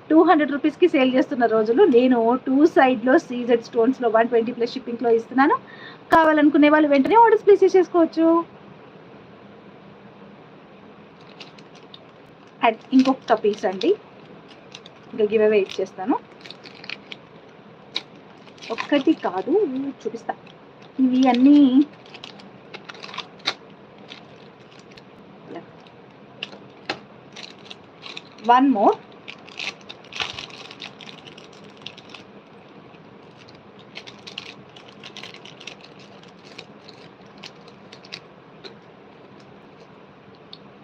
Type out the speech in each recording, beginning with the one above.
200 రూపీస్కి సేల్ చేస్తున్న రోజులు నేను 2 సైడ్లో సీజెడ్ స్టోన్స్లో 120+ షిప్పింగ్లో ఇస్తున్నాను. కావాలనుకునే వాళ్ళు వెంటనే ఆర్డర్స్ ప్లేస్ చేసేసుకోవచ్చు. అండ్ ఇంకొక పీస్ అండి, ఇంకా గివ్ అవే ఇచ్చేస్తాను. ఒక్కటి కాదు చూపిస్తా, ఇవి అన్నీ వన్ మోర్.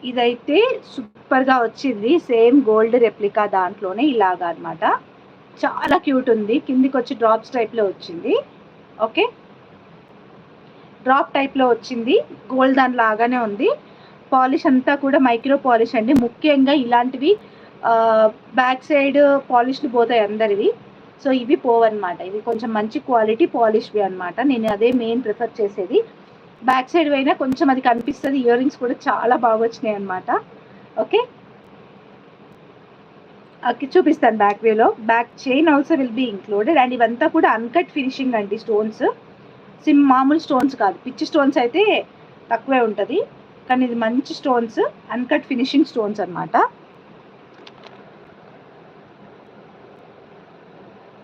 ఇదైతే సూపర్గా వచ్చింది, సేమ్ గోల్డ్ రెప్లికా దాంట్లోనే ఇలాగా అనమాట. చాలా క్యూట్ ఉంది. కిందికి వచ్చి డ్రాప్స్ టైప్లో వచ్చింది. ఓకే, డ్రాప్ టైప్లో వచ్చింది. గోల్డ్ దాని లాగానే ఉంది. పాలిష్ అంతా కూడా మైక్రో పాలిష్ అండి. ముఖ్యంగా ఇలాంటివి బ్యాక్ సైడ్ పాలిష్లు పోతాయి అందరివి. సో ఇవి పోవన్నమాట. ఇవి కొంచెం మంచి క్వాలిటీ పాలిష్వి అనమాట. నేను అదే మెయిన్ ప్రిఫర్ చేసేది. బ్యాక్ సైడ్ అయినా కొంచెం అది కనిపిస్తుంది. ఇయర్ రింగ్స్ కూడా చాలా బాగా వచ్చినాయి అనమాట. ఓకే, చూపిస్తాను back way. Back chain also will be included. And ఇవంతా కూడా అన్కట్ ఫినిషింగ్ అండి. స్టోన్స్ మామూలు స్టోన్స్ కాదు. పిచ్చి స్టోన్స్ అయితే తక్కువే ఉంటుంది, కానీ ఇది మంచి స్టోన్స్, అన్కట్ ఫినిషింగ్ స్టోన్స్ అనమాట.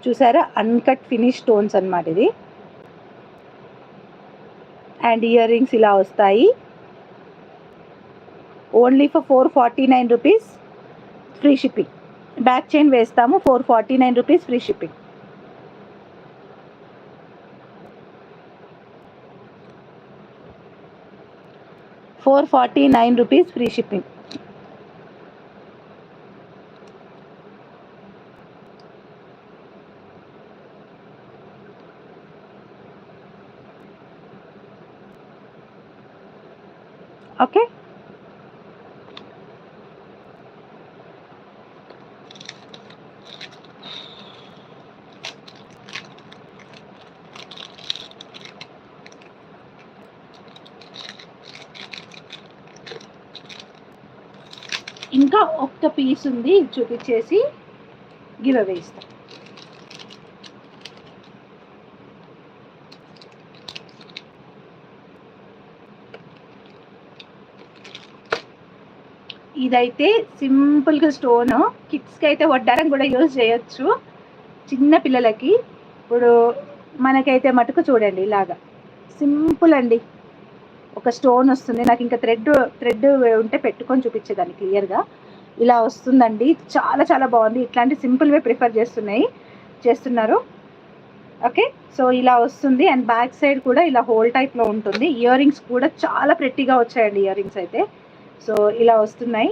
చూసారా, అన్కట్ ఫినిష్ స్టోన్స్ అనమాట ఇది. అండ్ ఇయర్ రింగ్స్ ఇలా వస్తాయి. Only for 449 rupees free shipping. Back chain వేస్తాము, 449 rupees free shipping. ₹449 free shipping. Okay, ఇంకా ఒక్క పీస్ ఉంది, చూపించేసి గివ్ అవే ఇస్తాం. ఇదైతే సింపుల్గా స్టోన్, కిడ్స్కి అయితే వడ్డారం కూడా యూజ్ చేయొచ్చు, చిన్న పిల్లలకి. ఇప్పుడు మనకైతే మటుకు చూడండి ఇలాగా సింపుల్ అండి. ఒక స్టోన్ వస్తుంది. నాకు ఇంకా థ్రెడ్ ఉంటే పెట్టుకొని చూపించేదాన్ని క్లియర్గా. ఇలా వస్తుందండి, చాలా చాలా బాగుంది. ఇట్లాంటి సింపుల్వే ప్రిఫర్ చేస్తున్నారు. ఓకే, సో ఇలా వస్తుంది. అండ్ బ్యాక్ సైడ్ కూడా ఇలా హోల్ టైప్లో ఉంటుంది. ఇయర్ రింగ్స్ కూడా చాలా ప్రెట్టిగా వచ్చాయండి ఇయర్ రింగ్స్ అయితే. సో ఇలా వస్తున్నాయి.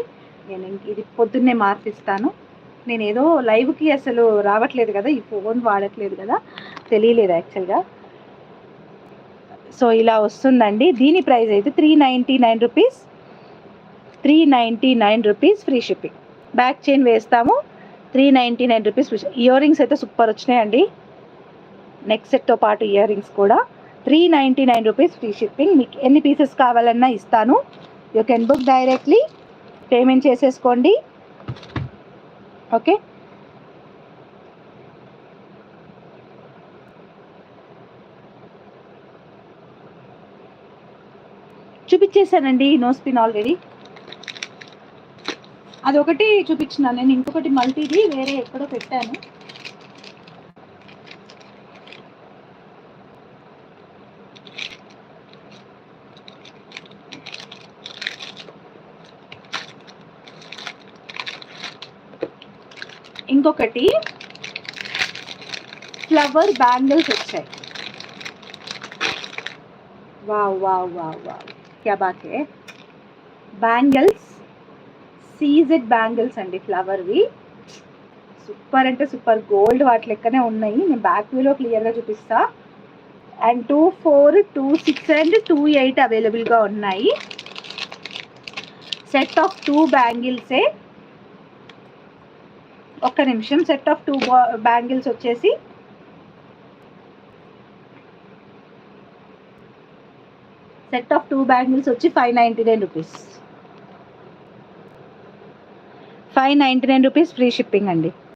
నేను ఇది పొద్దున్నే మార్పిస్తాను. నేను ఏదో లైవ్కి అసలు రావట్లేదు కదా, ఈ ఫోన్ వాడట్లేదు కదా, తెలియలేదు యాక్చువల్గా. సో ఇలా వస్తుందండి. దీని ప్రైస్ అయితే 399 rupees. 399 rupees free shipping. Back chain వేస్తాము, 399 రూపీస్ ఫ్రీ. ఇయర్ రింగ్స్ అయితే సూపర్ వచ్చినాయండి. నెక్ సెట్తో పాటు ఇయర్ రింగ్స్ కూడా 399 రూపీస్ ఫ్రీ షిప్పింగ్. మీకు ఎన్ని పీసెస్ కావాలన్నా ఇస్తాను. You can book directly, payment చేసేసుకోండి. ఓకే, చూపించేసానండి నో స్పిన్ ఆల్రెడీ. అదొకటి చూపించినాను నేను, ఇంకొకటి మల్టీది వేరే ఎక్కడో పెట్టాను. ఇంకొకటి ఫ్లవర్ బ్యాంగిల్స్ వచ్చాయి. వావ్ వావ్ వావ్ వావ్, క్యా బాత్ హై. బ్యాంగిల్స్, సీజెడ్ బ్యాంగిల్స్ అండి, ఫ్లవర్వి. సూపర్ అంటే సూపర్, గోల్డ్ వాటి లెక్కనే ఉన్నాయి. నేను బ్యాక్ వ్యూలో క్లియర్గా చూపిస్తా. అండ్ 24, 26 అండ్ 28 అవైలబుల్గా ఉన్నాయి. Set of 2 బ్యాంగిల్సే. ఒక్క నిమిషం. సెట్ ఆఫ్ 2 బ్యాంగిల్స్ వచ్చేసి వచ్చి 599 రూపీస్. 599 రూపీస్ ఫ్రీ షిప్పింగ్ అండి.